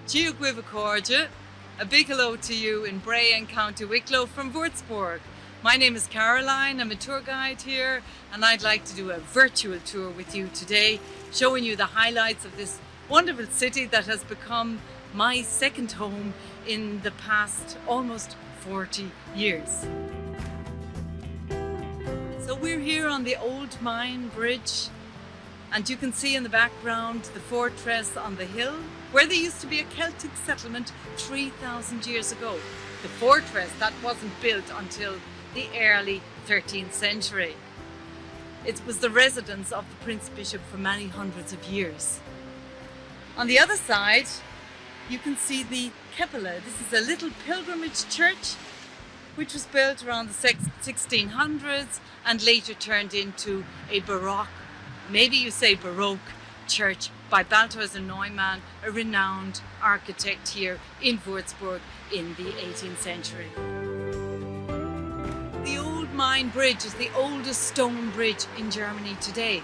Giugwivacordia, a big hello to you in Bray and County Wicklow from Würzburg. My name is Caroline, I'm a tour guide here and I'd like to do a virtual tour with you today, showing you the highlights of this wonderful city that has become my second home in the past almost 40 years. So we're here on the Old Mine Bridge, and you can see in the background the fortress on the hill where there used to be a Celtic settlement 3,000 years ago. The fortress that wasn't built until the early 13th century. It was the residence of the Prince Bishop for many hundreds of years. On the other side you can see the Cupola. This is a little pilgrimage church which was built around the 1600s and later turned into a Baroque, maybe you say Baroque, church by Balthasar Neumann, a renowned architect here in Würzburg in the 18th century. The Old Mine Bridge is the oldest stone bridge in Germany today.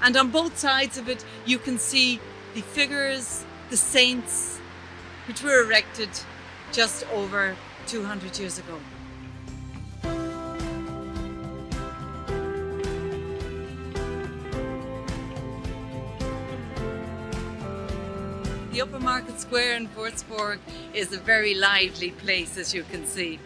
And on both sides of it you can see the figures, the saints, which were erected just over 200 years ago. The Upper Market Square in Würzburg is a very lively place, as you can see.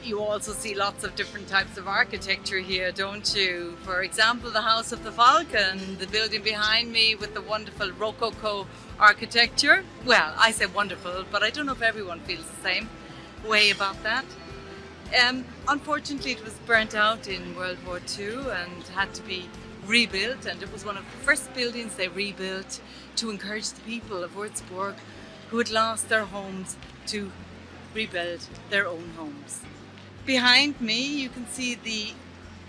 You also see lots of different types of architecture here, don't you? For example, the House of the Falcon, the building behind me with the wonderful Rococo architecture. Well, I say wonderful, but I don't know if everyone feels the same way about that. Unfortunately, it was burnt out in World War II and had to be rebuilt, and it was one of the first buildings they rebuilt to encourage the people of Würzburg who had lost their homes to rebuild their own homes. Behind me you can see the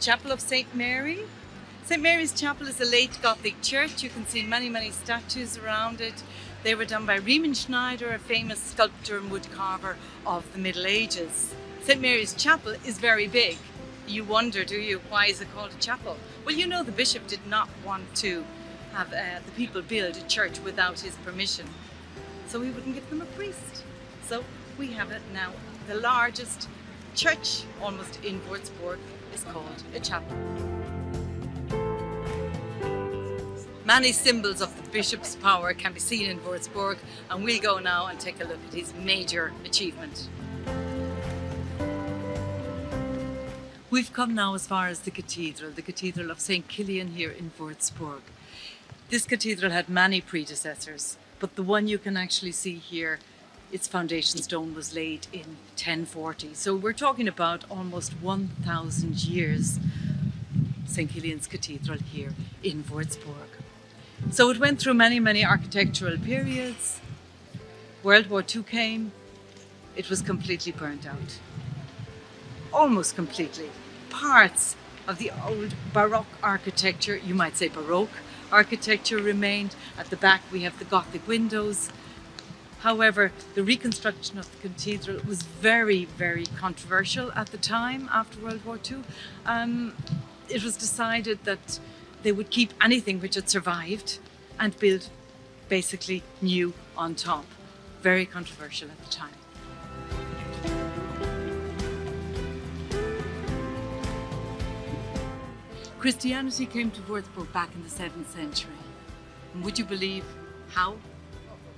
Chapel of St. Mary. St. Mary's Chapel is a late Gothic church. You can see many statues around it. They were done by Riemenschneider, a famous sculptor and woodcarver of the Middle Ages. St. Mary's Chapel is very big. You wonder, do you, why is it called a chapel? Well, you know, the bishop did not want to have the people build a church without his permission, so he wouldn't give them a priest. So we have it now. The largest church almost in Würzburg is called a chapel. Many symbols of the bishop's power can be seen in Würzburg, and we'll go now and take a look at his major achievement. We've come now as far as the Cathedral of St. Kilian here in Würzburg. This cathedral had many predecessors, but the one you can actually see here, its foundation stone was laid in 1040. So we're talking about almost 1,000 years, St. Kilian's Cathedral here in Würzburg. So it went through many architectural periods. World War II came, it was completely burnt out. Almost completely. Parts of the old Baroque architecture, you might say Baroque architecture, remained. At the back we have the Gothic windows. However, the reconstruction of the cathedral was very controversial at the time after World War II. It was decided that they would keep anything which had survived and build basically new on top. Very controversial at the time. Christianity came to Würzburg back in the 7th century. And would you believe how?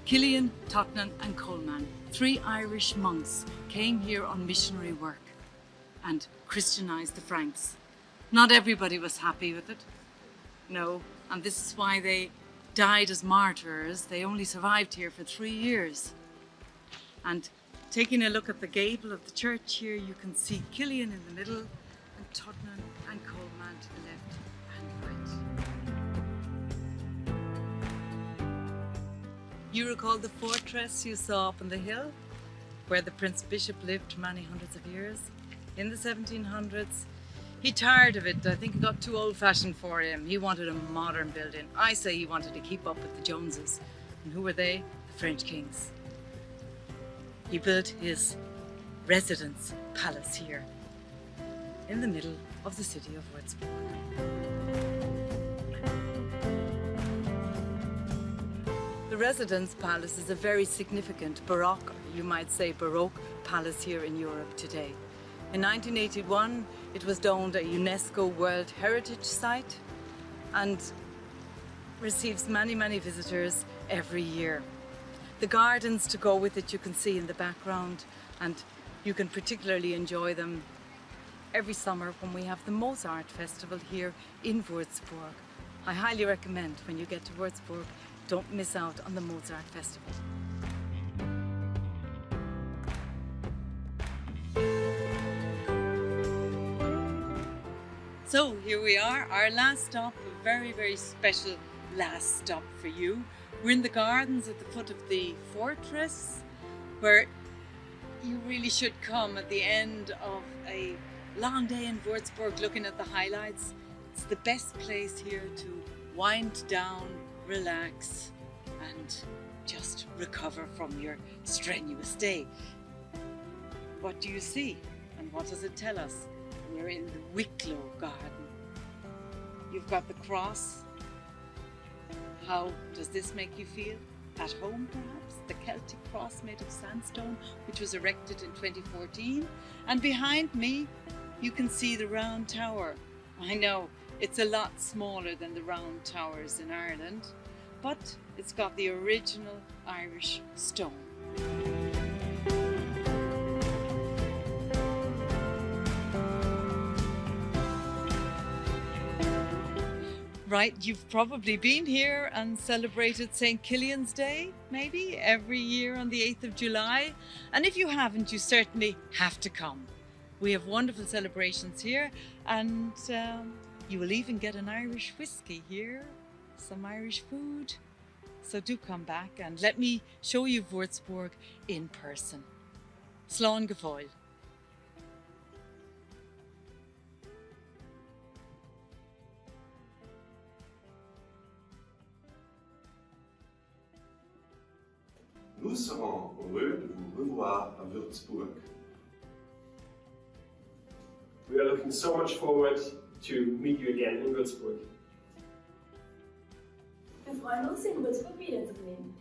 Kilian, Totnan and Coleman, 3 Irish monks, came here on missionary work and Christianized the Franks. Not everybody was happy with it. No, and this is why they died as martyrs. They only survived here for 3 years. And taking a look at the gable of the church here, you can see Kilian in the middle and Totnan and Coleman to the left and right. You recall the fortress you saw up on the hill where the Prince Bishop lived many hundreds of years in the 1700s. He tired of it. I think it got too old-fashioned for him. He wanted a modern building. I say he wanted to keep up with the Joneses. And who were they? The French kings. He built his residence palace here in the middle of the city of Würzburg. The The Residence Palace is a very significant Baroque, you might say Baroque palace here in Europe today. In 1981 it was domed a UNESCO World Heritage Site and receives many visitors every year. The gardens to go with it you can see in the background, and you can particularly enjoy them every summer when we have the Mozart Festival here in Würzburg. I highly recommend when you get to Würzburg, don't miss out on the Mozart Festival. So here we are, our last stop, a very special last stop for you. We're in the gardens at the foot of the fortress, where you really should come at the end of a long day in Würzburg looking at the highlights. It's the best place here to wind down, relax and just recover from your strenuous day. What do you see and what does it tell us? We're in the Wicklow garden. You've got the cross. How does this make you feel? At home perhaps? The Celtic cross made of sandstone, which was erected in 2014. And behind me you can see the round tower. I know it's a lot smaller than the round towers in Ireland, but it's got the original Irish stone. Right, you've probably been here and celebrated St. Killian's Day, maybe, every year on the 8th of July. And if you haven't, you certainly have to come. We have wonderful celebrations here, and you will even get an Irish whiskey here, some Irish food. So do come back and let me show you Würzburg in person. Slán go fóill. Nous serons heureux de vous revoir à Würzburg. We are looking so much forward to meet you again in Würzburg. Wir freuen uns, in Würzburg wiederzusehen.